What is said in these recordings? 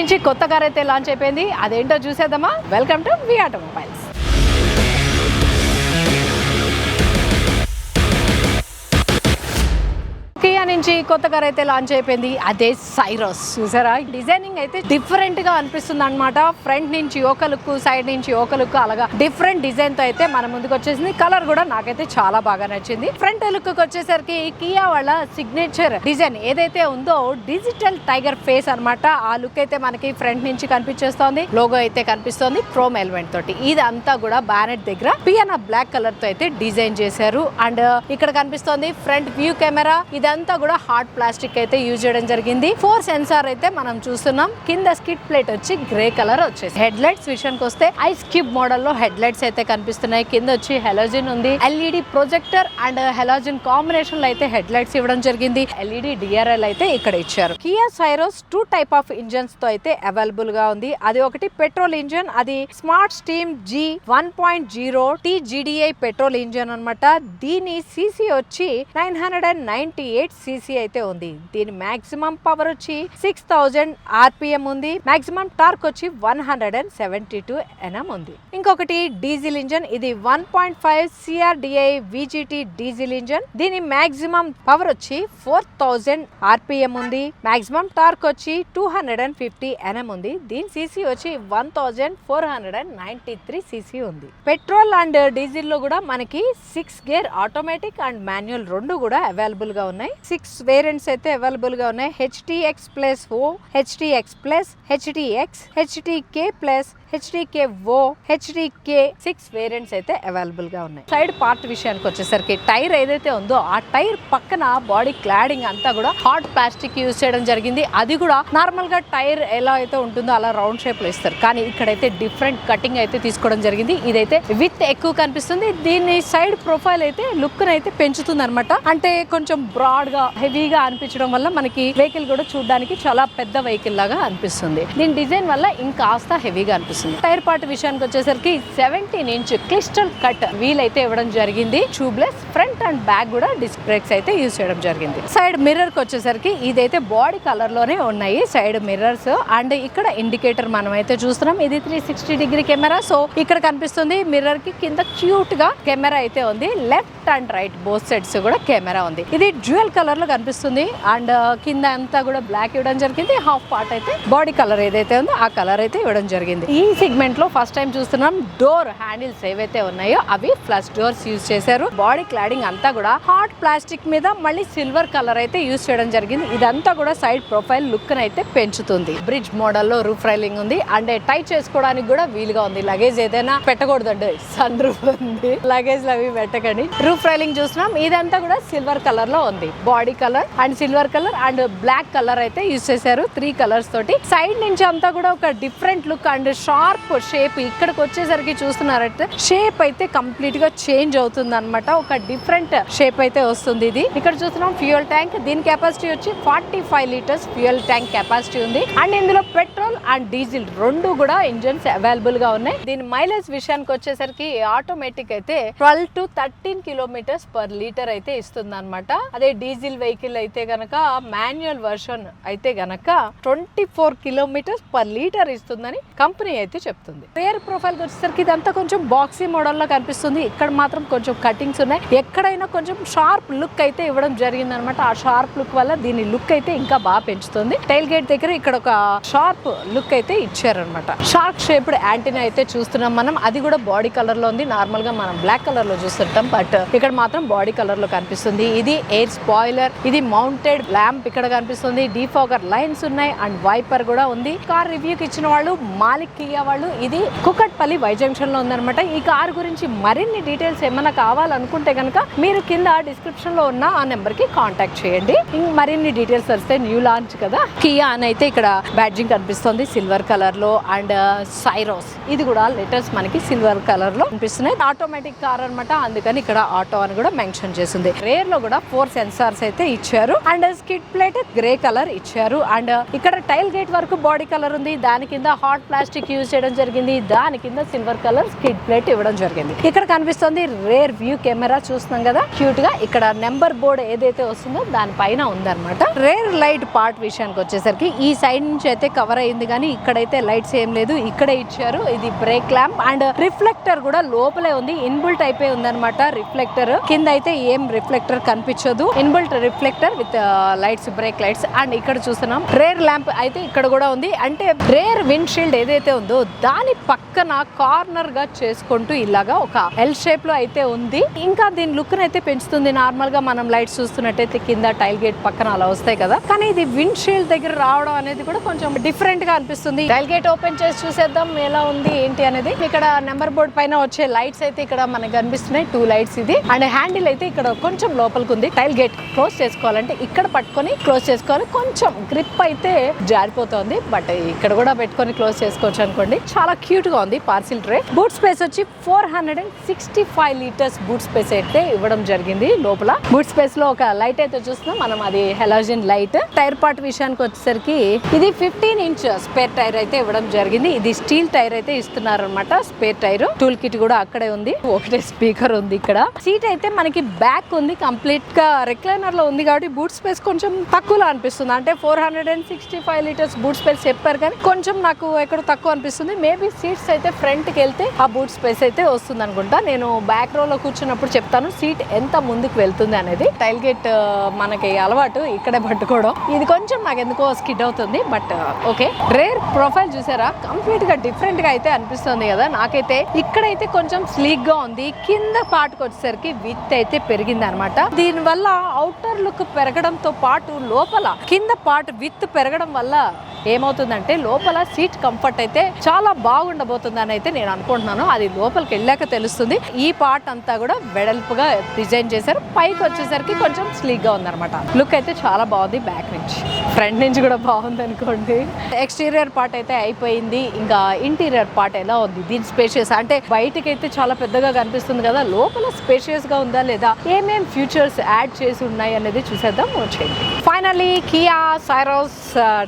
నుంచి కొత్త కార్ అయితే లాంచ్ అయిపోయింది. అదేంటో చూసేద్దామా? Welcome to V automobiles. Kia నుంచి కొత్త కార్ అయితే లాంచ్ అయిపోయింది. అదే సైరోస్. చూసారా, డిజైనింగ్ అయితే డిఫరెంట్ గా అనిపిస్తుంది అనమాట. ఫ్రంట్ నుంచి ఒక లుక్, సైడ్ నుంచి ఒక లుక్, అలాగా డిఫరెంట్ డిజైన్ తో అయితే మన ముందుకు వచ్చేసింది. కలర్ కూడా నాకైతే చాలా బాగా నచ్చింది. ఫ్రంట్ లుక్ వచ్చేసరికి కియా వాళ్ళ సిగ్నేచర్ డిజైన్ ఏదైతే ఉందో డిజిటల్ టైగర్ ఫేస్ అన్నమాట. ఆ లుక్ అయితే మనకి ఫ్రంట్ నుంచి కనిపించేస్తోంది. లోగో అయితే కనిపిస్తోంది క్రోమ్ ఎలిమెంట్ తోటి. ఇదంతా కూడా బ్యానెట్ దగ్గర పియానా బ్లాక్ కలర్ తో అయితే డిజైన్ చేశారు. అండ్ ఇక్కడ కనిపిస్తోంది ఫ్రంట్ వ్యూ కెమెరా. ఇదంతా కూడా హార్డ్ ప్లాస్టిక్ అయితే యూజ్ చేయడం జరిగింది. 4 సెన్సార్ అయితే మనం చూస్తున్నాం. కింద స్కిడ్ ప్లేట్ వచ్చి గ్రే కలర్ వచ్చేసి. హెడ్ లైట్స్ విషయానికి వస్తే ఐస్ క్యూబ్ మోడల్ లో హెడ్ లైట్స్ అయితే కనిపిస్తున్నాయి. కింద వచ్చి హెలోజిన్ ఉంది. LED projector and halogen combination లో అయితే హెడ్ లైట్స్ ఇవ్వడం జరిగింది. ఎల్ఈడి డిఆర్ఎల్ అయితే ఇక్కడ ఇచ్చారు. Kia Syros 2 type of engines తో అయితే అవైలబుల్ గా ఉంది. అది ఒకటి పెట్రోల్ ఇంజన్, అది smart steam G 1.0 TGDI petrol engine అన్నమాట. దీని సీసీ వచ్చి 998 సీసీ అయితే ఉంది. దీని మాక్సిమం పవర్ వచ్చి 6000 RPM ఉంది. మాక్సిమం టార్క్ వచ్చి 172 Nm ఉంది. ఇంకొకటి డీజిల్ ఇంజన్, ఇది 1.5 CRDI VGT డీజిల్ ఇంజన్. దీని మాక్సిమం పవర్ వచ్చి 4000 RPM ఉంది. మాక్సిమం టార్క్ వచ్చి 250 Nm ఉంది. దీని సీసీ వచ్చి 1493 సీసీ ఉంది. పెట్రోల్ అండ్ డీజిల్ లో కూడా మనకి 6 గేర్ ఆటోమేటిక్ అండ్ మాన్యువల్ రెండు కూడా అవైలబుల్ గా ఉన్నాయి. 6 వేరియంట్స్ అయితే అవైలబుల్ గా ఉన్నాయి. HTX plus O, HTX plus, HTX, HTK plus, HTK O, HTK 6 variants అయితే అవైలబుల్ గా ఉన్నాయి. సైడ్ పార్ట్ విషయానికి వచ్చేసరికి టైర్ ఏదైతే ఉందో ఆ టైర్ పక్కన బాడీ క్లాడింగ్ అంతా కూడా హార్డ్ ప్లాస్టిక్ యూజ్ చేయడం జరిగింది. అది కూడా నార్మల్ గా టైర్ ఎలా అయితే ఉంటుందో అలా రౌండ్ షేప్ లో ఇస్తారు, కానీ ఇక్కడైతే డిఫరెంట్ కటింగ్ అయితే తీసుకోవడం జరిగింది. ఇదైతే విత్ ఎక్కువ కనిపిస్తుంది. దీని సైడ్ ప్రొఫైల్ అయితే లుక్ అయితే పెంచుతుంది అనమాట. అంటే కొంచెం బ్రాడ్ గా హెవీగా అనిపించడం వల్ల మనకి వెహికల్ కూడా చూడడానికి చాలా పెద్ద వెహికల్ లాగా అనిపిస్తుంది. దీని డిజైన్ వల్ల ఇంకాస్త హెవీగా అనిపిస్తుంది. టైర్ పార్ట్ విషయానికి వచ్చేసరికి 17 ఇంచ్ క్రిస్టల్ కట్ వీల్ అయితే ఇవ్వడం జరిగింది. ట్యూబ్లెస్ ఫ్రంట్ అండ్ బ్యాక్ కూడా డిస్క్ బ్రేక్స్ అయితే యూజ్ చేయడం జరిగింది. సైడ్ మిర్రర్ కి వచ్చేసరికి ఇదైతే బాడీ కలర్ లోనే ఉన్నాయి సైడ్ మిర్రర్స్. అండ్ ఇక్కడ ఇండికేటర్ మనం అయితే చూస్తున్నాం. ఇది 360 డిగ్రీ కెమెరా. సో ఇక్కడ కనిపిస్తుంది మిర్రర్ కి కింద క్యూట్ గా కెమెరా అయితే ఉంది. Left and right both sides కూడా కెమెరా ఉంది. ఇది డ్యూయల్ కలర్ లో కనిపిస్తుంది. అండ్ కింద అంతా కూడా బ్లాక్ ఇవ్వడం జరిగింది. హాఫ్ పార్ట్ అయితే బాడీ కలర్ ఏదైతే ఉందో ఆ కలర్ అయితే ఇవ్వడం జరిగింది. ఈ సెగ్మెంట్ లో ఫస్ట్ టైం చూస్తున్నాం. డోర్ హ్యాండిల్స్ ఏవైతే ఉన్నాయో అవి ఫ్లష్ డోర్స్ యూజ్ చేశారు. బాడీ క్లాడింగ్ అంతా కూడా హార్డ్ ప్లాస్టిక్ మీద మళ్ళీ సిల్వర్ కలర్ అయితే యూజ్ చేయడం జరిగింది. ఇదంతా కూడా సైడ్ ప్రొఫైల్ లుక్ అయితే పెంచుతుంది. బ్రిడ్జ్ మోడల్ లో రూఫ్ రైలింగ్ ఉంది. అండ్ టైట్ చేసుకోవడానికి కూడా వీలుగా ఉంది. లగేజ్ ఏదైనా పెట్టకూడదండి, సన్ రూఫ్ ఉంది, లగేజ్ అవి పెట్టకండి. రూఫ్ రైలింగ్ చూస్తున్నాం. ఇదంతా కూడా సిల్వర్ కలర్ లో ఉంది. Body colour and silver colour and black colour అయితే యూజ్ చేశారు. 3 కలర్స్ తోటి. సైడ్ నుంచి అంతా కూడా ఒక different look and sharp shape. ఇక్కడికి వచ్చేసరికి చూస్తున్నారంటే షేప్ అయితే కంప్లీట్ గా చేంజ్ అవుతుంది అనమాట. ఒక డిఫరెంట్ షేప్ అయితే వస్తుంది. ఇది ఇక్కడ చూస్తున్నాం ఫ్యూయల్ ట్యాంక్. దీని కెపాసిటీ వచ్చి 45 లీటర్స్ ఫ్యూయల్ ట్యాంక్ కెపాసిటీ ఉంది. అండ్ ఇందులో పెట్రోల్ అండ్ డీజిల్ రెండు కూడా ఇంజన్స్ అవైలబుల్ గా ఉన్నాయి. దీని మైలేజ్ విషయానికి వచ్చేసరికి ఆటోమేటిక్ అయితే 12 to 13 కిలోమీటర్స్ పర్ లీటర్ అయితే ఇస్తుంది అనమాట. అదే డీజిల్ వెహికల్ అయితే గనక మాన్యువల్ వర్షన్ అయితే గనక 24 కిలోమీటర్స్ పర్ లీటర్ ఇస్తుందని కంపెనీ అయితే చెప్తుంది. రేర్ ప్రొఫైల్ వచ్చేసరికి ఇదంతా కొంచెం బాక్సీ మోడల్ లో కనిపిస్తుంది. ఇక్కడ మాత్రం కొంచెం కటింగ్స్ ఉన్నాయి. ఎక్కడైనా కొంచెం షార్ప్ లుక్ అయితే ఇవ్వడం జరిగింది అనమాట. ఆ షార్ప్ లుక్ వల్ల దీని లుక్ అయితే ఇంకా బాగా పెంచుతుంది. టైల్ గేట్ దగ్గర ఇక్కడ ఒక షార్ప్ లుక్ అయితే ఇచ్చారనమాట. షార్క్ షేప్డ్ యాంటీనా అయితే చూస్తున్నాం మనం. అది కూడా బాడీ కలర్ లో ఉంది. నార్మల్ గా మనం బ్లాక్ కలర్ లో చూస్తుంటాం, బట్ ఇక్కడ మాత్రం బాడీ కలర్ లో కనిపిస్తుంది. ఇది ఎయిర్ స్పాయిలర్, ఇది మౌంటెడ్ ల్యాంప్ ఇక్కడ కనిపిస్తుంది. డీఫాగర్ లైన్స్ ఉన్నాయి అండ్ వైపర్ కూడా ఉంది. కార్ రివ్యూకి ఇచ్చిన వాళ్ళు మాలిక్ కియా వాళ్ళు. ఇది కుకట్పల్లి వై జంక్షన్ లో ఉందన్నమాట. ఈ కార్ గురించి మరిన్ని డీటెయిల్స్ ఏమైనా కావాలనుకుంటే కనుక మీరు కింద డిస్క్రిప్షన్ లో ఉన్న ఆ నెంబర్ కి కాంటాక్ట్ చేయండి. మరిన్ని డీటెయిల్స్ వస్తే న్యూ లాంచ్ కదా కియా అని అయితే ఇక్కడ బ్యాడ్జింగ్ కనిపిస్తుంది సిల్వర్ కలర్ లో. అండ్ సైరోస్ ఇది కూడా లెటర్స్ మనకి సిల్వర్ కలర్ లో కనిపిస్తున్నాయి. ఆటోమేటిక్ కార్ అనమాట, అందుకని ఇక్కడ ఆటో అని కూడా మెన్షన్ చేసింది. రేర్ లో కూడా 4 సెన్సార్స్ అయితే ఇచ్చారు. And skid plate grey colour ఇచ్చారు. అండ్ ఇక్కడ టైల్ గేట్ వరకు బాడీ కలర్ ఉంది. దాని కింద హాట్ ప్లాస్టిక్ యూజ్ యూజ్ చేయడం జరిగింది. దాని కింద సిల్వర్ కలర్ స్కిడ్ ప్లేట్ ఇవ్వడం జరిగింది. ఇక్కడ కనిపిస్తుంది రేర్ వ్యూ కెమెరా, చూస్తున్నాం కదా క్యూట్ గా. ఇక్కడ నెంబర్ బోర్డ్ ఏదైతే వస్తుందో దానిపైన ఉందన్నమాట. రేర్ లైట్ పార్ట్ విషయానికి వచ్చేసరికి ఈ సైడ్ నుంచి అయితే కవర్ అయింది, కానీ ఇక్కడైతే లైట్స్ ఏం లేదు, ఇక్కడే ఇచ్చారు. ఇది బ్రేక్ ల్యాంప్ అండ్ రిఫ్లెక్టర్ కూడా లోపలే ఉంది, ఇన్బుల్ట్ అయిపోయి ఉందన్నమాట. రిఫ్లెక్టర్ కింద అయితే ఏం రిఫ్లెక్టర్ కనిపించదు, inbuilt reflector with lights, break lights. And ఇక్కడ చూస్తున్నాం రేర్ ల్యాంప్ అయితే ఇక్కడ కూడా ఉంది. అంటే రేర్ విండ్ షీల్డ్ ఏదైతే ఉందో దాని పక్కన కార్నర్ గా చేసుకుంటూ ఇలాగా ఒక ఎల్ షేప్ లో అయితే ఉంది. ఇంకా దీని లుక్ అయితే పెంచుతుంది. నార్మల్ గా మనం లైట్స్ చూస్తున్నట్టయితే కింద టైల్ గేట్ పక్కన అలా వస్తాయి కదా, కానీ ఇది విండ్ షీల్డ్ దగ్గర రావడం అనేది కూడా కొంచెం డిఫరెంట్ గా అనిపిస్తుంది. టైల్ గేట్ ఓపెన్ చేసి చూసేద్దాం ఎలా ఉంది ఏంటి అనేది. ఇక్కడ నెంబర్ బోర్డ్ పైన వచ్చే లైట్స్ అయితే ఇక్కడ మనకు కనిపిస్తున్నాయి, 2 లైట్స్ ఇది. అండ్ హ్యాండిల్ అయితే ఇక్కడ కొంచెం లోపలికి ఉంది. టైల్ గేట్ క్లోజ్ చేసుకోవాలంటే ఇక్కడ పట్టుకొని క్లోజ్ చేసుకోవాలి. కొంచెం గ్రిప్ అయితే జారిపోతుంది, బట్ ఇక్కడ కూడా పెట్టుకొని క్లోజ్ చేసుకోవచ్చు అనుకోండి. చాలా క్యూట్ గా ఉంది పార్సిల్ ట్రే. బూట్ స్పేస్ వచ్చి 465 లీటర్స్ బూట్ స్పేస్ అయితే ఇవ్వడం జరిగింది. లోపల బూట్ స్పేస్ లో ఒక లైట్ అయితే చూస్తున్నాం మనం, అది హెలోజన్ లైట్. టైర్ పార్ట్ విషయానికి వచ్చేసరికి ఇది 15 ఇంచ్ స్పేర్ టైర్ అయితే ఇవ్వడం జరిగింది. ఇది స్టీల్ టైర్ అయితే ఇస్తున్నారు అనమాట. స్పేర్ టైర్, టూల్ కిట్ కూడా అక్కడే ఉంది. ఒకటే స్పీకర్ ఉంది ఇక్కడ. సీట్ అయితే మనకి బ్యాక్ ఉంది, కంప్లీట్ గా రెక్లైనర్ లో ఉంది కాబట్టి బూట్ స్పేస్ కొంచెం తక్కువలో అనిపిస్తుంది. అంటే 465 లీటర్స్ బూట్ స్పేస్ చెప్పారు కానీ కొంచెం నాకు ఎక్కడ తక్కువ అనిపిస్తుంది. మేబీ సీట్స్ అయితే ఫ్రంట్ కి వెళ్తే ఆ బూట్ స్పేస్ అయితే వస్తుంది అనుకుంటా. నేను బ్యాక్ రో లో కూర్చున్నప్పుడు చెప్తాను సీట్ ఎంత ముందుకు వెళ్తుంది అనేది. టైల్ గేట్ మనకి అలవాటు ఇక్కడే పట్టుకోవడం, ఇది కొంచెం నాకు ఎందుకో స్కిడ్ అవుతుంది, బట్ ఓకే. రేర్ ప్రొఫైల్ చూసారా, కంప్లీట్ గా డిఫరెంట్ గా అయితే అనిపిస్తుంది కదా నాకైతే. ఇక్కడైతే కొంచెం స్లీక్ గా ఉంది. కింద పార్ట్ కి వచ్చేసరికి విత్ అయితే పెరిగింది అనమాట. దీని వల్ల అవుటర్ లుక్ పెరగడంతో పాటు లోపల కింద పార్ట్ విత్ పెరగడం వల్ల ఏమవుతుందంటే లోపల సీట్ కంఫర్ట్ అయితే చాలా బాగుండబోతుంది అని అయితే నేను అనుకుంటున్నాను. అది లోపలికి వెళ్ళాక తెలుస్తుంది. ఈ పార్ట్ అంతా కూడా వెడల్పుగా డిజైన్ చేశారు. పైకి వచ్చేసరికి కొంచెం స్లీక్ గా ఉందన్నమాట. లుక్ అయితే చాలా బాగుంది. బ్యాక్ నుంచి, ఫ్రంట్ నుంచి కూడా బాగుంది అనుకోండి. ఎక్స్టీరియర్ పార్ట్ అయితే అయిపోయింది. ఇంకా ఇంటీరియర్ పార్ట్ ఎలా ఉంది, దీని స్పేషియస్ అంటే బయటకి అయితే చాలా పెద్దగా కనిపిస్తుంది కదా, లోపల స్పేషియస్ గా ఉందా లేదా, ఏమేం ఫ్యూచర్స్ యాడ్ చేసి ఉన్నాయి అనేది చూసేద్దాం వచ్చేయండి. Finally Kia Syros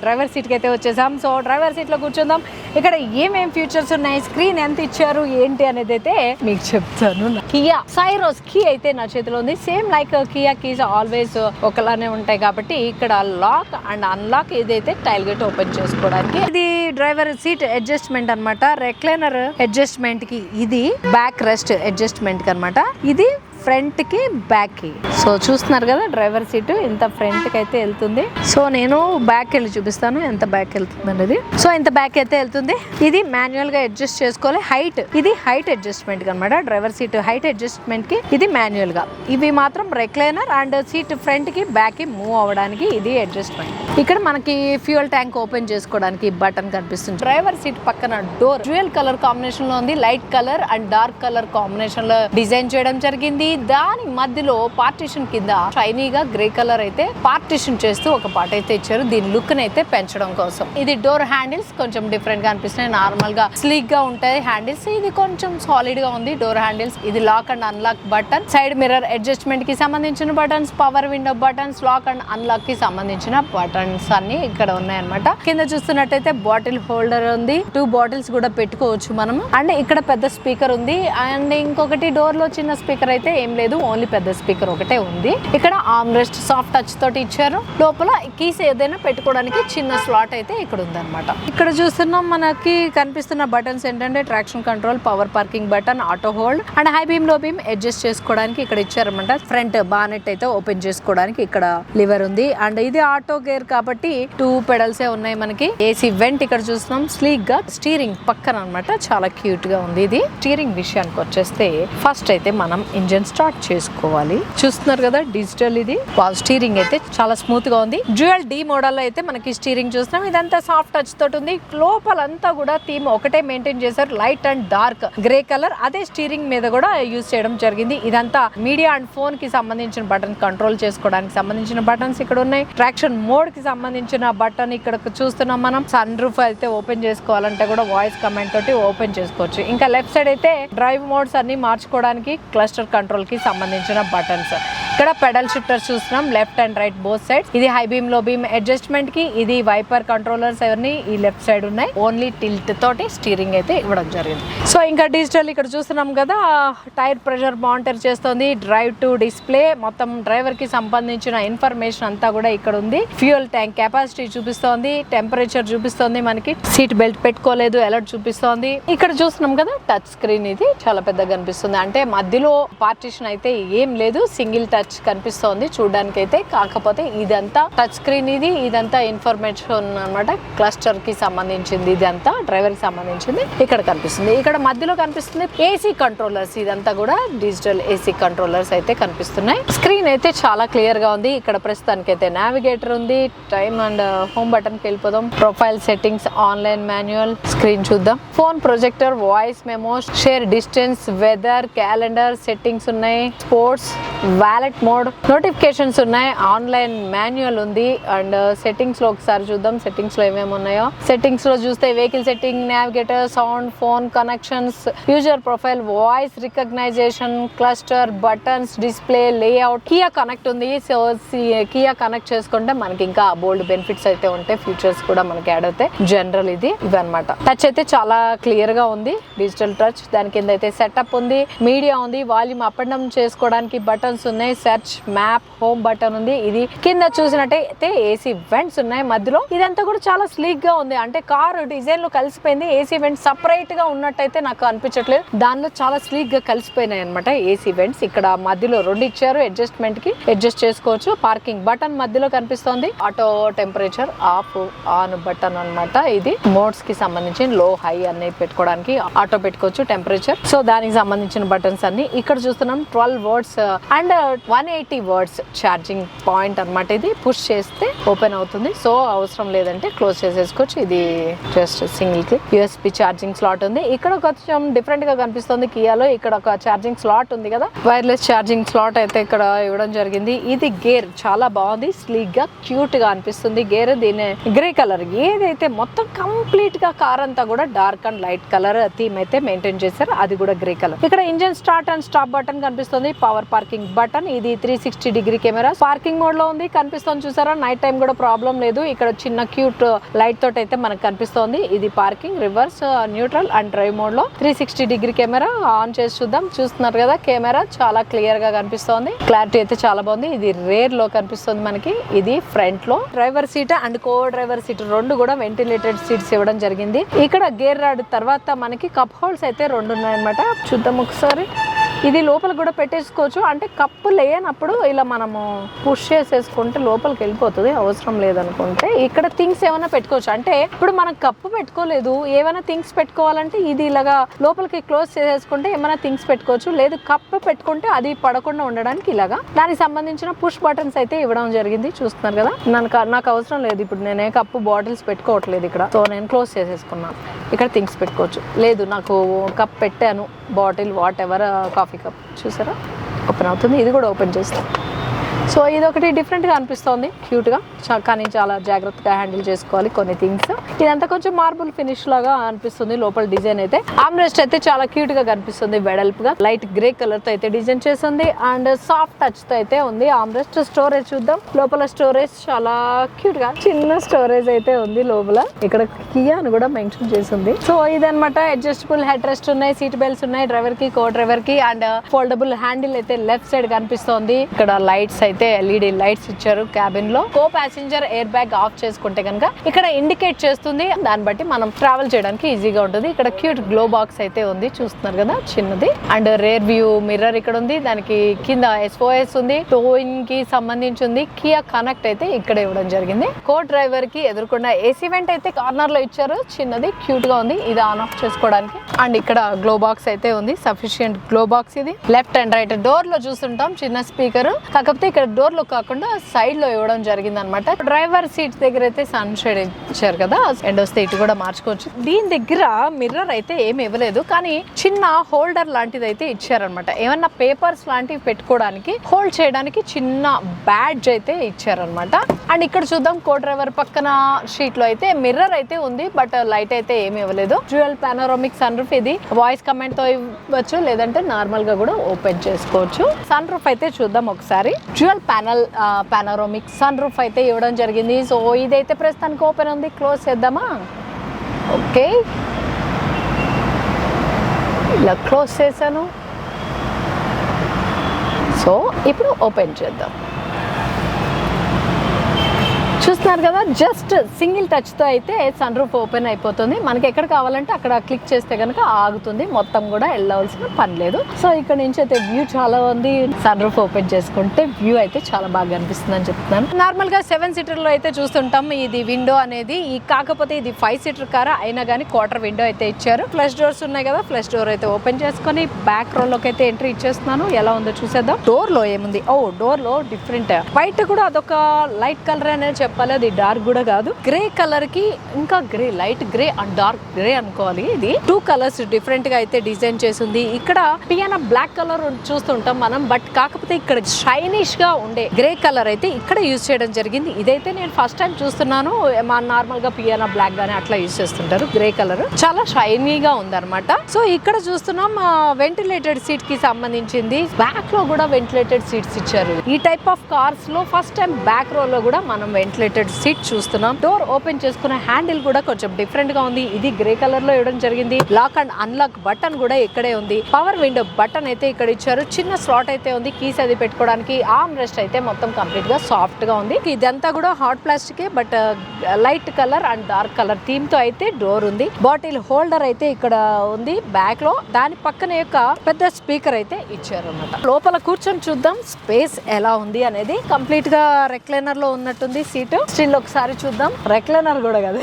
driver seat కి అయితే వచ్చేసాం. సో డ్రైవర్ సీట్ లో కూర్చుందాం. ఇక్కడ ఏమేం ఫ్యూచర్స్ ఉన్నాయి, స్క్రీన్ ఎంత ఇచ్చారు ఏంటి అనేది అయితే మీకు చెప్తాను. కియా సైరోస్ కీ అయితే నా చేతిలో ఉంది. Same like Kia keys always ఒకలానే ఉంటాయి కాబట్టి ఇక్కడ లాక్ అండ్ అన్లాక్ ఏదైతే టైల్ గేట్ ఓపెన్ చేసుకోవడానికి. ఇది డ్రైవర్ సీట్ అడ్జస్ట్మెంట్ అనమాట. రెక్లైనర్ అడ్జస్ట్మెంట్ కి, ఇది బ్యాక్ రెస్ట్ అడ్జస్ట్మెంట్ కి అనమాట. ఇది ఫ్రంట్ కి బ్యాక్ కి. సో చూస్తున్నారు కదా డ్రైవర్ సీట్ ఇంత ఫ్రంట్ కి అయితే వెళ్తుంది. సో నేను బ్యాక్ వెళ్ళి చూపిస్తాను ఎంత బ్యాక్ వెళ్తుంది అనేది. సో ఇంత బ్యాక్ అయితే వెళ్తుంది. ఇది మాన్యువల్ గా అడ్జస్ట్ చేసుకోవాలి. హైట్, ఇది హైట్ అడ్జస్ట్మెంట్ కి అనమాట. డ్రైవర్ సీట్ హైట్ అడ్జస్ట్మెంట్ కి ఇది మాన్యువల్ గా. ఇవి మాత్రం రెక్లైనర్ అండ్ సీట్ ఫ్రంట్ కి బ్యాక్ కి మూవ్ అవ్వడానికి ఇది అడ్జస్ట్మెంట్. ఇక్కడ మనకి ఫ్యూయల్ ట్యాంక్ ఓపెన్ చేసుకోవడానికి బటన్ కనిపిస్తుంది. డ్రైవర్ సీట్ పక్కన డోర్ డ్యూయల్ కలర్ కాంబినేషన్ లో ఉంది. Light colour and dark colour combination లో డిజైన్ చేయడం జరిగింది. దాని మధ్యలో పార్టిషన్ కింద షైనీగా గ్రే కలర్ అయితే పార్టిషన్ చేస్తూ ఒక పార్ట్ అయితే ఇచ్చారు, దీని లుక్ అయితే పెంచడం కోసం. ఇది డోర్ హ్యాండిల్స్ కొంచెం డిఫరెంట్ గా అనిపిస్తున్నాయి. నార్మల్ గా స్లీక్ గా ఉంటాయి హ్యాండిల్స్, ఇది కొంచెం సాలిడ్ గా ఉంది డోర్ హ్యాండిల్స్. ఇది lock and unlock button, side mirror adjustment కి సంబంధించిన buttons, power window buttons, lock and unlock కి సంబంధించిన బటన్స్ అన్ని ఇక్కడ ఉన్నాయన్నమాట. కింద చూస్తున్నట్టయితే బాటిల్ హోల్డర్ ఉంది. 2 బాటిల్స్ కూడా పెట్టుకోవచ్చు మనము. అండ్ ఇక్కడ పెద్ద స్పీకర్ ఉంది. అండ్ ఇంకొకటి డోర్ లో చిన్న స్పీకర్ అయితే ఏం లేదు, ఓన్లీ పెద్ద స్పీకర్ ఒకటే ఉంది. ఇక్కడ ఆర్మ్ రెస్ట్ సాఫ్ట్ టచ్ తోటి ఇచ్చారు. లోపల కీస్ ఏదైనా పెట్టుకోవడానికి చిన్న స్లాట్ అయితే ఇక్కడ ఉందన్నమాట. ఇక్కడ చూస్తున్నాం మనకి కనిపిస్తున్న బటన్స్ ఏంటంటే traction control, power parking button, auto hold and high beam low beam adjust చేసుకోవడానికి ఇక్కడ ఇచ్చారన్నమాట. ఫ్రంట్ బానెట్ అయితే ఓపెన్ చేసుకోవడానికి ఇక్కడ లివర్ ఉంది. అండ్ ఇది ఆటో గేర్ కాబట్టి 2 పెడల్సే ఉన్నాయి మనకి. ఏసీ వెంట్ ఇక్కడ చూస్తున్నాం. స్లీక్ గా స్టీరింగ్ పక్కన అనమాట. చాలా క్యూట్ గా ఉంది. ఇది స్టీరింగ్ విషయానికి వచ్చేస్తే ఫస్ట్ అయితే మనం ఇంజన్ స్టార్ట్ చేసుకోవాలి. చూస్తున్నారు కదా డిజిటల్, ఇది స్టీరింగ్ అయితే చాలా స్మూత్ గా ఉంది. డ్యూయల్ డి మోడల్ లో అయితే మనకి స్టీరింగ్ చూస్తున్నాం. ఇదంతా సాఫ్ట్ టచ్ తోటి ఉంది. లోపలంతా కూడా థీమ్ ఒకటే మెయింటైన్ చేశారు, light and dark grey colour. అదే స్టీరింగ్ మీద కూడా యూజ్ చేయడం జరిగింది. ఇదంతా మీడియా అండ్ ఫోన్ కి సంబంధించిన బటన్, కంట్రోల్ చేసుకోవడానికి సంబంధించిన బటన్స్ ఇక్కడ ఉన్నాయి. ట్రాక్షన్ మోడ్ కి సంబంధించిన బటన్ ఇక్కడ చూస్తున్నాం మనం. సన్ రూఫ్ అయితే ఓపెన్ చేసుకోవాలంటే కూడా వాయిస్ కమాండ్ తోటి ఓపెన్ చేసుకోవచ్చు. ఇంకా లెఫ్ట్ సైడ్ అయితే డ్రైవ్ మోడ్స్ అన్ని మార్చుకోవడానికి క్లస్టర్ కంట్రోల్ కి సంబంధించిన బటన్స్. ఇక్కడ పెడల్ షిఫ్టర్ చూస్తున్నాం left and right both side. ఇది high beam low beam adjustment కి, ఇది వైపర్ కంట్రోలర్స్ ఎవరిని ఈ లెఫ్ట్ సైడ్ ఉన్నాయి. ఓన్లీ టిల్ట్ తోటి స్టీరింగ్ అయితే ఇవ్వడం జరిగింది. సో ఇంకా డిజిటల్ ఇక్కడ చూస్తున్నాం కదా, టైర్ ప్రెషర్ మానిటర్ చేస్తుంది, డ్రైవ్ టు డిస్ప్లే, మొత్తం డ్రైవర్ కి సంబంధించిన ఇన్ఫర్మేషన్ అంతా కూడా ఇక్కడ ఉంది. ఫ్యూయల్ ట్యాంక్ కెపాసిటీ చూపిస్తోంది, టెంపరేచర్ చూపిస్తోంది, మనకి సీట్ బెల్ట్ పెట్టుకోలేదు అలర్ట్ చూపిస్తోంది. ఇక్కడ చూస్తున్నాం కదా టచ్ స్క్రీన్, ఇది చాలా పెద్దగా కనిపిస్తుంది. అంటే మధ్యలో పార్టిషన్ అయితే ఏం లేదు, సింగిల్ టచ్ కనిపిస్తోంది చూడడానికి అయితే. కాకపోతే ఇదంతా టచ్ స్క్రీన్, ఇదంతా ఇన్ఫర్మేషన్ అన్నమాట, క్లస్టర్ కి సంబంధించింది, ఇదంతా డ్రైవర్ కి సంబంధించింది ఇక్కడ కనిపిస్తుంది. ఇక్కడ మధ్యలో కనిపిస్తుంది ఏసీ కంట్రోలర్స్, ఇదంతా కూడా డిజిటల్ ఏసీ కంట్రోలర్స్ అయితే కనిపిస్తున్నాయి. స్క్రీన్ అయితే చాలా క్లియర్ గా ఉంది. ఇక్కడ ప్రస్తుతానికి అయితే నావిగేటర్ ఉంది. టైమ్ అండ్ హోమ్ బటన్ కి వెళ్ళిపోదాం. Profile settings, online manual, screen చూద్దాం. Phone projector, voice memos, share distance, weather, calendar settings ఉన్నాయి, స్పోర్ట్స్, వాలెట్ మోడ్, నోటిఫికేషన్స్ ఉన్నాయి, ఆన్లైన్ మాన్యువల్ ఉంది. అండ్ సెట్టింగ్స్ లో ఒకసారి చూద్దాం, సెట్టింగ్స్ లో ఏమేమి ఉన్నాయో. సెట్టింగ్స్ లో చూస్తే vehicle setting, navigator, sound, phone connections, user profile, voice recognition, cluster, buttons, display, layout, Kia connect ఉంది. సో కియా కనెక్ట్ చేసుకుంటే మనకి ఇంకా బోల్డ్ బెనిఫిట్స్ అయితే ఉంటాయి, ఫీచర్స్ కూడా మనకి యాడ్ అవుతాయి. జనరల్ ఇవన్నమాట. టచ్ అయితే చాలా క్లియర్ గా ఉంది, డిజిటల్ టచ్. దాని కింద అయితే సెటప్ ఉంది, మీడియా ఉంది, వాల్యూమ్ అప్ అండ్ డౌన్ చేసుకోవడానికి బటన్స్ ఉన్నాయి, సెర్చ్, మ్యాప్, హోమ్ బటన్ ఉంది. ఇది కింద చూసినట్టయితే ఏసీ వెంట్స్ ఉన్నాయి మధ్యలో. ఇదంతా కూడా చాలా స్లీక్ గా ఉంది, అంటే కారు డిజైన్ లో కలిసిపోయింది. ఏసీ వెంట్స్ సపరేట్ గా ఉన్నట్టయితే నాకు అనిపించట్లేదు, దానిలో చాలా స్లీక్ గా కలిసిపోయినాయి అనమాట ఏసీ వెంట్స్. ఇక్కడ మధ్యలో రెండు ఇచ్చారు, అడ్జస్ట్మెంట్ కి అడ్జస్ట్ చేసుకోవచ్చు. పార్కింగ్ బటన్ మధ్యలో కనిపిస్తోంది. Auto temperature of on button అన్నమాట. ఇది మోడ్స్ కి సంబంధించి లో హై అన్ని పెట్టుకోవడానికి ఆటో పెట్టుకోవచ్చు, టెంపరేచర్. సో దానికి సంబంధించిన బటన్స్ అన్ని ఇక్కడ చూస్తున్నాం. 12 words and 180 words charging point అన్నమాట. ఇది పుష్ చేస్తే ఓపెన్ అవుతుంది, సో అవసరం లేదంటే క్లోజ్ చేసేసుకోవచ్చు. ఇది just single click. USB charging slot ఉంది. ఇక్కడ కొంచెం డిఫరెంట్ గా కనిపిస్తుంది కియాలో. ఇక్కడ ఒక ఛార్జింగ్ స్లాట్ ఉంది కదా, వైర్లెస్ ఛార్జింగ్ స్లాట్ అయితే ఇక్కడ ఇవ్వడం జరిగింది. ఇది గేర్ చాలా బాగుంది, స్లీక్ గా క్యూట్ గా అనిపిస్తుంది గేర్. దీని గ్రే కలర్, ఏదైతే మొత్తం కంప్లీట్ గా కార్ అంతా కూడా dark and light colour theme అయితే మెయింటైన్ చేశారు, అది కూడా గ్రే కలర్. ఇక్కడ engine start and stop button కనిపిస్తుంది, పవర్ పార్కింగ్ బటన్. ఇది 360 డిగ్రీ కెమెరా పార్కింగ్ మోడ్ లో ఉంది, కనిపిస్తుంది చూసారా. నైట్ టైం కూడా ప్రాబ్లం లేదు. ఇక్కడ చిన్న క్యూట్ లైట్ తోటి అయితే మనకు కనిపిస్తుంది. ఇది parking, reverse, neutral and drive mode లో 360 డిగ్రీ కెమెరా ఆన్ చేసి చూద్దాం. చూస్తున్నారు కదా, కెమెరా చాలా క్లియర్ గా కనిపిస్తుంది, క్లారిటీ అయితే చాలా బాగుంది. ఇది రేర్ లో కనిపిస్తుంది మనకి. ఇది ఫ్రంట్ లో driver seat and co driver seat రెండు కూడా వెంటిలేటెడ్ సీట్స్ ఇవ్వడం జరిగింది. ఇక్కడ గేర్ రాడ్ తర్వాత మనకి కప్ హోల్డ్స్ అయితే రెండు ఉన్నాయన్నమాట. చూద్దాం ఒకసారి. ఇది లోపల కూడా పెట్టేసుకోవచ్చు, అంటే కప్పు లేనప్పుడు ఇలా మనము పుష్ చేసేసుకుంటే లోపలికి వెళ్ళిపోతుంది, అవసరం లేదనుకుంటే ఇక్కడ థింగ్స్ ఏమైనా పెట్టుకోవచ్చు. అంటే ఇప్పుడు మనం కప్పు పెట్టుకోలేదు, ఏమైనా థింగ్స్ పెట్టుకోవాలంటే ఇది ఇలాగా లోపలికి క్లోజ్ చేసేసుకుంటే ఏమైనా థింగ్స్ పెట్టుకోవచ్చు. లేదు కప్పు పెట్టుకుంటే అది పడకుండా ఉండడానికి ఇలాగా దానికి సంబంధించిన పుష్ బటన్స్ అయితే ఇవ్వడం జరిగింది. చూస్తున్నారు కదా, నాకు అవసరం లేదు, ఇప్పుడు నేనే కప్పు బాటిల్స్ పెట్టుకోవట్లేదు ఇక్కడ, సో నేను క్లోజ్ చేసేసుకున్నాను. ఇక్కడ థింగ్స్ పెట్టుకోవచ్చు. లేదు నాకు కప్ పెట్టాను, bottle what ever, coffee cup, చూసారా ఓపెన్ అవుతుంది. ఇది కూడా ఓపెన్ చేస్తాం. సో ఇది ఒకటి డిఫరెంట్గా అనిపిస్తుంది, క్యూట్గా, కానీ చాలా జాగ్రత్తగా హ్యాండిల్ చేసుకోవాలి కొన్ని థింగ్స్. ఇదంతా కొంచెం మార్బుల్ ఫినిష్ లాగా అనిపిస్తుంది. లోపల డిజైన్ అయితే ఆమ్రెస్ట్ అయితే చాలా క్యూట్గా కనిపిస్తుంది, వెడల్పుగా లైట్ గ్రే కలర్తో అయితే డిజైన్ చేస్తుంది అండ్ సాఫ్ట్ టచ్తో అయితే ఉంది ఆమ్రెస్ట్. స్టోరేజ్ చూద్దాం. లోపల స్టోరేజ్ చాలా క్యూట్గా చిన్న స్టోరేజ్ అయితే ఉంది లోపల. ఇక్కడ కియా అని కూడా మెన్షన్ చేసింది. సో ఇదనమాట. అడ్జస్టబుల్ హెడ్ రెస్ట్ ఉన్నాయి, సీట్ బెల్ట్స్ ఉన్నాయి డ్రైవర్ కి, కో డ్రైవర్ కి, అండ్ ఫోల్డబుల్ హ్యాండిల్ అయితే లెఫ్ట్ సైడ్ కనిపిస్తోంది. ఇక్కడ లైట్స్ అయితే ఎల్ఈడి లైట్స్ ఇచ్చారు క్యాబిన్ లో. Co passenger air bag of చేసుకుంటే కనుక ఇక్కడ ఇండికేట్ చేస్తుంది, దాన్ని బట్టి మనం ట్రావెల్ చేయడానికి ఈజీగా ఉంటుంది. ఇక్కడ క్యూట్ గ్లో బాక్స్ అయితే ఉంది, చూస్తున్నారు కదా చిన్నది. అండ్ రేర్ వ్యూ మిర్రర్ ఇక్కడ ఉంది, దానికి కింద SOS ఉంది, టోయింగ్ కి సంబంధించి ఉంది. కియా కనెక్ట్ అయితే ఇక్కడ ఇవ్వడం జరిగింది. కో డ్రైవర్ కి ఎదురుకుండా ఏసీ వెంట్ అయితే కార్నర్ లో ఇచ్చారు, చిన్నది క్యూట్ గా ఉంది, ఇది ఆన్ ఆఫ్ చేసుకోవడానికి. అండ్ ఇక్కడ గ్లో బాక్స్ అయితే ఉంది, సఫిషియంట్ గ్లో బాక్స్. ఇది లెఫ్ట్ అండ్ రైట్ డోర్ లో చూస్తుంటాం చిన్న స్పీకర్, కాకపోతే ఇక్కడ డోర్ లో కాకుండా సైడ్ లో ఇవ్వడం జరిగింది అనమాట. డ్రైవర్ సీట్ దగ్గర అయితే సన్ షేడ్ ఇచ్చారు కదా, ఎండ్ వస్తే ఇటు కూడా మార్చుకోవచ్చు. దీని దగ్గర మిర్రర్ అయితే ఏమి ఇవ్వలేదు, కానీ చిన్న హోల్డర్ లాంటిది అయితే ఇచ్చారనమాట. ఏమన్నా పేపర్స్ లాంటివి పెట్టుకోవడానికి, హోల్డ్ చేయడానికి చిన్న బ్యాడ్జ్ అయితే ఇచ్చారనమాట. అండ్ ఇక్కడ చూద్దాం, కో డ్రైవర్ పక్కన షీట్ లో అయితే మిర్రర్ అయితే ఉంది, బట్ లైట్ అయితే ఏమి ఇవ్వలేదు. Dual panoramic sunroof. ఇది వాయిస్ కమెంట్ తో ఇవ్వచ్చు, లేదంటే నార్మల్ గా కూడా ఓపెన్ చేసుకోవచ్చు. సన్ రూఫ్ అయితే చూద్దాం ఒకసారి. డ్యూయల్ పానోరామిక్ సన్ రూఫ్ అయితే ఇవ్వడం జరిగింది. సో ఇదైతే ప్రస్తుతానికి ఓపెన్ ఉంది. క్లోజ్ చేద్దామా? ఓకే, ఇలా క్లోజ్ చేశాను. సో ఇప్పుడు ఓపెన్ చేద్దాం. చూస్తున్నారు కదా, జస్ట్ సింగిల్ టచ్ తో అయితే సన్ రూఫ్ ఓపెన్ అయిపోతుంది. మనకి ఎక్కడ కావాలంటే అక్కడ క్లిక్ చేస్తే కనుక ఆగుతుంది, మొత్తం కూడా వెళ్ళవలసిన పని లేదు. సో ఇక్కడ నుంచి అయితే వ్యూ చాలా ఉంది. సన్ రూఫ్ ఓపెన్ చేసుకుంటే వ్యూ అయితే చాలా బాగా అనిపిస్తుంది అని చెప్తున్నాను. నార్మల్ గా 7 సీటర్ లో అయితే చూస్తుంటాం ఇది విండో అనేది. కాకపోతే ఇది 5 సీటర్ కార్ అయినా కానీ క్వార్టర్ విండో అయితే ఇచ్చారు. ఫ్లష్ డోర్స్ ఉన్నాయి కదా, ఫ్లష్ డోర్ అయితే ఓపెన్ చేసుకొని బ్యాక్ రో లోకి అయితే ఎంట్రీ ఇచ్చేస్తున్నాను. ఎలా ఉందో చూసేద్దాం. డోర్ లో ఏముంది? ఓ, డోర్ లో డిఫరెంట్ వైట్ కూడా అదొక లైట్ కలర్ అనేది చెప్పాలి. అది డార్క్ కూడా కాదు, గ్రే కలర్ కి ఇంకా grey, light grey and dark grey అనుకోవాలి. ఇది 2 కలర్స్ డిఫరెంట్ గా అయితే డిజైన్ చేసింది. ఇక్కడ పియానో బ్లాక్ కలర్ చూస్తుంటాం మనం, బట్ కాకపోతే ఇక్కడ షైనిష్ గా ఉండే గ్రే కలర్ అయితే ఇక్కడ యూజ్ చేయడం జరిగింది. ఇదైతే నేను ఫస్ట్ టైం చూస్తున్నాను. నార్మల్ గా పియానో బ్లాక్ గానే అట్లా యూజ్ చేస్తుంటారు. గ్రే కలర్ చాలా షైనీగా ఉందన్నమాట. సో ఇక్కడ చూస్తున్నాం వెంటిలేటెడ్ సీట్ కి సంబంధించింది. బ్యాక్ లో కూడా వెంటిలేటెడ్ సీట్స్ ఇచ్చారు. ఈ టైప్ ఆఫ్ కార్స్ లో ఫస్ట్ టైం బ్యాక్ రో లో కూడా మనం వెంటిలేటెడ్ సీట్ చూస్తున్నాం. డోర్ ఓపెన్ చేసుకునే హ్యాండిల్ కూడా కొంచెం డిఫరెంట్ గా ఉంది. ఇది గ్రే కలర్ లో ఇవ్వడం జరిగింది. లాక్ అండ్ అన్లాక్ బటన్ కూడా ఇక్కడే ఉంది. పవర్ విండో బటన్ అయితే ఇక్కడ ఇచ్చారు. చిన్న స్లాట్ అయితే ఉంది కీస్ అది పెట్టుకోవడానికి. ఆర్మ్ రెస్ట్ అయితే మొత్తం కంప్లీట్ గా సాఫ్ట్ గా ఉంది. ఇదంతా కూడా hot plastic, but light colour and dark colour theme తో అయితే డోర్ ఉంది. బాటిల్ హోల్డర్ అయితే ఇక్కడ ఉంది బ్యాక్ లో. దాని పక్కన యొక్క పెద్ద స్పీకర్ అయితే ఇచ్చారు అన్నమాట. లోపల కూర్చొని చూద్దాం స్పేస్ ఎలా ఉంది అనేది. కంప్లీట్ గా రెక్లైనర్ లో ఉన్నట్టుంది సీట్. స్టిల్ ఒకసారి చూద్దాం. రెక్లైనర్ కూడా కదా,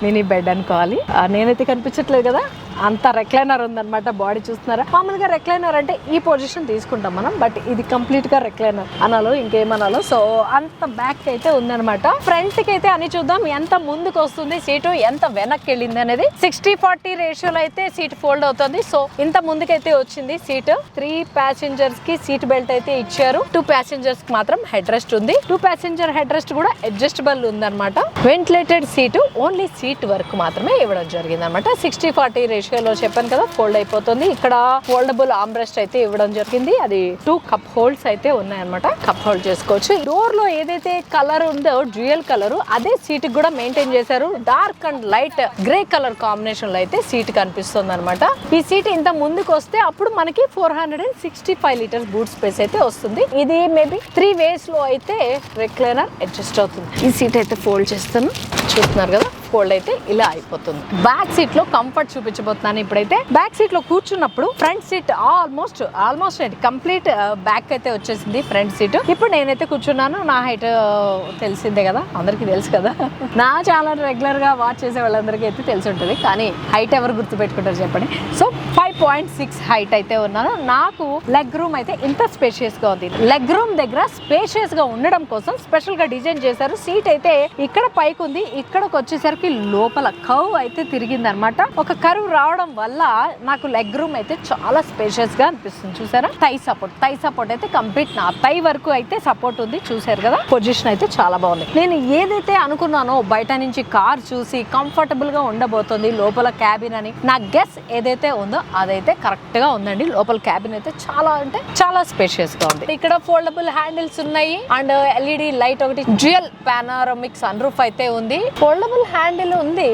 మినీ బెడ్ అనుకోవాలి. నేనైతే కనిపించట్లేదు కదా, అంత రెక్లైనర్ ఉందన్నమాట. బాడీ చూస్తున్నారా? మామూలుగా రెక్లైనర్ అంటే ఈ పొజిషన్ తీసుకుంటాం మనం, బట్ ఇది కంప్లీట్ గా రెక్లైనర్ అనాలో ఇంకేమనాలో. సో అంత బ్యాక్ అయితే ఉందన్నమాట. ఫ్రంట్ కి అయితే అని చూద్దాం ఎంత ముందుకు వస్తుంది సీటు, ఎంత వెనక్కి వెళ్ళింది అనేది. 60-40 రేషియోలో అయితే సీట్ ఫోల్డ్ అవుతుంది. సో ఇంత ముందుకైతే వచ్చింది సీట్. 3 ప్యాసింజర్స్ కి సీట్ బెల్ట్ అయితే ఇచ్చారు. 2 ప్యాసింజర్స్ కి మాత్రం హెడ్ రెస్ట్ ఉంది. 2 ప్యాసింజర్ హెడ్ రెస్ట్ కూడా అడ్జస్టబుల్ ఉందన్నమాట. వెంటిలేటెడ్ సీటు ఓన్లీ సీట్ వరకు మాత్రమే ఇవ్వడం జరిగింది అనమాట. 60-40 రేషియోలో చెప్పాను కదా, ఫోల్డ్ అయిపోతుంది. ఇక్కడ ఫోల్డబుల్ ఆర్మ్ రెస్ట్ అయితే ఇవ్వడం జరిగింది. అది 2 కప్ హోల్డ్స్ అయితే ఉన్నాయన్నమాట. కప్ హోల్డ్ చేసుకోవచ్చు. డోర్ లో ఏదైతే కలర్ ఉందో డ్యూయల్ కలర్, అదే సీట్ కూడా మెయింటైన్ చేశారు. Dark and light grey colour combination లో అయితే సీట్ కనిపిస్తుంది అనమాట. ఈ సీట్ ఇంత ముందుకు వస్తే అప్పుడు మనకి 465 లీటర్స్ బూట్ స్పేస్ అయితే వస్తుంది. ఇది మేబీ 3 వేస్ లో అయితే రెక్లైనర్ అడ్జస్ట్ అవుతుంది. ఈ సీట్ అయితే ఫోల్డ్ చేస్తాను, చూస్తున్నారు కదా, ఫోల్డ్ అయితే ఇలా అయిపోతుంది. బ్యాక్ సీట్ లో కంఫర్ట్ చూపించబోతున్నాను ఇప్పుడైతే. బ్యాక్ సీట్ లో కూర్చున్నప్పుడు front seat almost complete back అయితే వచ్చేసింది ఫ్రంట్ సీట్. ఇప్పుడు నేనైతే కూర్చున్నాను. నా హైట్ తెలిసిందే కదా, అందరికి తెలుసు కదా. నా చాలా రెగ్యులర్ గా వాచ్ చేసే వాళ్ళందరికీ అయితే తెలిసి ఉంటుంది, కానీ హైట్ ఎవరు గుర్తు పెట్టుకుంటారు చెప్పండి. సో 5.6 హైట్ అయితే ఉన్నాను. నాకు లెగ్ రూమ్ అయితే ఇంత స్పేషియస్ గా ఉంది. లెగ్ రూమ్ దగ్గర స్పేషియస్ గా ఉండడం కోసం స్పెషల్ గా డిజైన్ చేశారు. సీట్ అయితే ఇక్కడ పైకి ఉంది, ఇక్కడకి వచ్చేసరికి లోపల కర్వ్ అయితే తిరిగింది అనమాట. ఒక కర్వ్ రావడం వల్ల నాకు లెగ్ రూమ్ అయితే చాలా స్పేషియస్ గా అనిపిస్తుంది. చూసారా? థై సపోర్ట్ అయితే కంప్లీట్ నా థై వరకు అయితే సపోర్ట్ ఉంది. చూసారు కదా, పొజిషన్ అయితే చాలా బాగుంది. నేను ఏదైతే అనుకున్నానో బయట నుంచి కార్ చూసి కంఫర్టబుల్ గా ఉండబోతుంది లోపల క్యాబిన్ అని, నా గెస్ ఏదైతే ఉందో అదైతే కరెక్ట్ గా ఉందండి. లోపల క్యాబిన్ అయితే చాలా అంటే చాలా స్పేషియస్ గా ఉంది. ఇక్కడ ఫోల్డబుల్ హ్యాండిల్స్ ఉన్నాయి అండ్ ఎల్ఈడి లైట్ ఒకటి. డ్యూయల్ పానోరామిక్ సన్ రూఫ్ అయితే ఉంది. ఫోల్డబుల్ హ్యాండిల్ ఉంది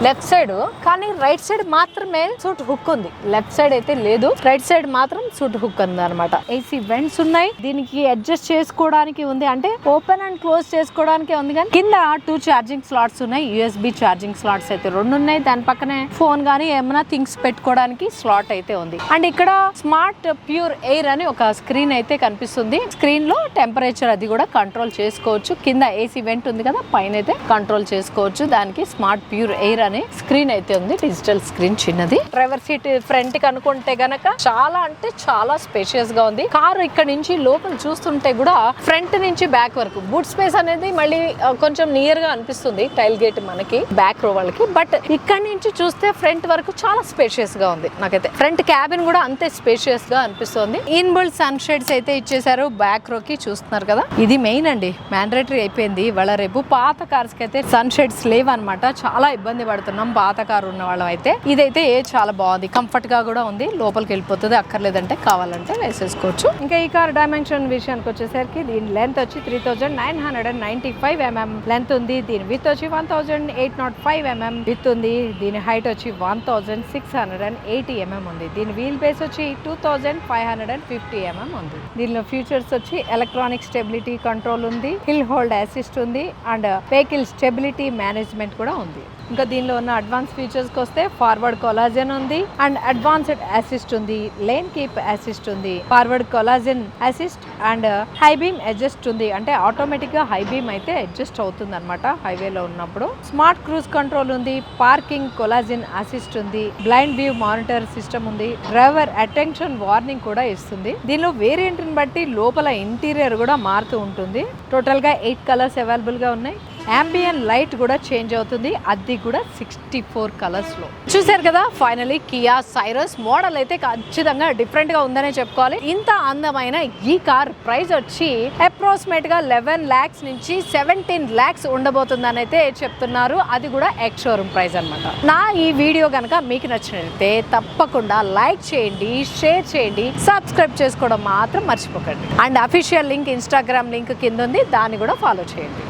లెఫ్ట్ సైడ్, కానీ రైట్ సైడ్ మాత్రమే సూట్ హుక్ ఉంది. లెఫ్ట్ సైడ్ అయితే లేదు, రైట్ సైడ్ మాత్రం సూట్ హుక్ ఉంది అనమాట. ఏసీ వెంట్స్ ఉన్నాయి. దీనికి అడ్జస్ట్ చేసుకోవడానికి ఉంది, అంటే ఓపెన్ అండ్ క్లోజ్ చేసుకోవడానికి ఉంది. కానీ కింద 2 ఛార్జింగ్ స్లాట్స్ ఉన్నాయి. యూఎస్బి ఛార్జింగ్ స్లాట్స్ అయితే 2 ఉన్నాయి. దాని పక్కనే ఫోన్ గానీ ఏమైనా థింగ్స్ పెట్టుకోవడానికి స్లాట్ అయితే ఉంది. అండ్ ఇక్కడ స్మార్ట్ ప్యూర్ ఎయిర్ అని ఒక స్క్రీన్ అయితే కనిపిస్తుంది. స్క్రీన్ లో టెంపరేచర్ అది కూడా కంట్రోల్ చేసుకోవచ్చు. కింద ఏసీ వెంట్ ఉంది కదా, పైన అయితే కంట్రోల్ చేసుకోవచ్చు. దానికి స్మార్ట్ ప్యూర్ ఎయిర్ అని స్క్రీన్ అయితే ఉంది, డిజిటల్ స్క్రీన్ చిన్నది. డ్రైవర్ సీట్ ఫ్రంట్ కి అనుకుంటే గనక చాలా అంటే చాలా స్పేషియస్ గా ఉంది. కారు ఇక్కడ నుంచి లోపల చూస్తుంటే కూడా ఫ్రంట్ నుంచి బ్యాక్ వరకు బూట్ స్పేస్ అనేది మళ్ళీ కొంచెం నియర్ గా అనిపిస్తుంది టైల్ గేట్ మనకి బ్యాక్ రో వాళ్ళకి. బట్ ఇక్కడ నుంచి చూస్తే ఫ్రంట్ వరకు చాలా స్పేషియస్ గా ఉంది. నాకైతే ఫ్రంట్ క్యాబిన్ కూడా అంతే స్పేషియస్ గా అనిపిస్తుంది. ఇన్బిల్ట్ సన్ షేడ్స్ అయితే ఇచ్చేసారు బ్యాక్ రో కి. చూస్తున్నారు కదా, ఇది మెయిన్ అండి, మ్యాండేటరీ అయిపోయింది వాళ్ళ రేపు. పాత కార్స్ కి అయితే సన్ షేడ్స్ లేవు అనమాట, చాలా ఇబ్బంది పడుతున్నాం పాత కారు ఉన్న వాళ్ళం అయితే. ఇదైతే చాలా బాగుంది, కంఫర్ట్ గా కూడా ఉంది, లోపలికి వెళ్ళిపోతుంది, అక్కర్లేదంటే కావాలంటే వేసేసుకోవచ్చు. ఇంకా ఈ కార్ డైమెన్షన్ విషయానికి వచ్చేసరికి దీని లెంత్ వచ్చి 3995 mm లెంత్ ఉంది. దీని విత్ వచ్చి 1805 mm విత్ ఉంది. దీని హైట్ వచ్చి 1680 mm ఉంది. దీని వీల్ బేస్ వచ్చి 2550 mm ఉంది. దీనిలో ఫీచర్స్ వచ్చి ఎలక్ట్రానిక్ స్టెబిలిటీ కంట్రోల్ ఉంది, హిల్ హోల్డ్ అసిస్ట్ ఉంది అండ్ వెహికల్ స్టెబిలిటీ మేనేజ్మెంట్ కూడా ఉంది. ఇంకా దీనిలో ఉన్న అడ్వాన్స్ ఫీచర్స్ కి వస్తే ఫార్వర్డ్ కొలాజన్ ఉంది అండ్ అడ్వాన్స్డ్ అసిస్ట్ ఉంది, లేన్ కీప్ అసిస్ట్ ఉంది, forward collagen assist and high beam adjust ఉంది. అంటే ఆటోమేటిక్ గా హై బీమ్ అయితే అడ్జస్ట్ అవుతుంది అనమాట హైవేలో ఉన్నప్పుడు. స్మార్ట్ క్రూజ్ కంట్రోల్ ఉంది, పార్కింగ్ కొలాజన్ అసిస్ట్ ఉంది, బ్లైండ్ వ్యూ మానిటర్ సిస్టమ్ ఉంది, డ్రైవర్ అటెన్షన్ వార్నింగ్ కూడా ఇస్తుంది. దీనిలో వేరియంట్ ని బట్టి లోపల ఇంటీరియర్ కూడా మారుతూ ఉంటుంది. టోటల్ గా 8 కలర్స్ అవైలబుల్ గా ఉన్నాయి. అంబియన్ లైట్ కూడా చేంజ్ అవుతుంది, అది కూడా 64 కలర్స్ లో. చూసారు కదా, ఫైనలీ కియా సైరస్ మోడల్ అయితే ఖచ్చితంగా డిఫరెంట్ గా ఉందనే చెప్పుకోవాలి. ఇంత అందమైన ఈ కార్ ప్రైస్ వచ్చి అప్రాక్సిమేట్ గా 11 lakhs నుంచి 17 lakhs ఉండబోతుందని అయితే చెప్తున్నారు. అది కూడా ఎక్స్ షోరూమ్ ప్రైస్ అన్నమాట. నా ఈ వీడియో కనుక మీకు నచ్చినట్లయితే తప్పకుండా లైక్ చేయండి, షేర్ చేయండి, సబ్స్క్రైబ్ చేసుకోవడం మాత్రం మర్చిపోకండి. And official link Instagram link కింద ఉంది, దాన్ని కూడా ఫాలో చేయండి.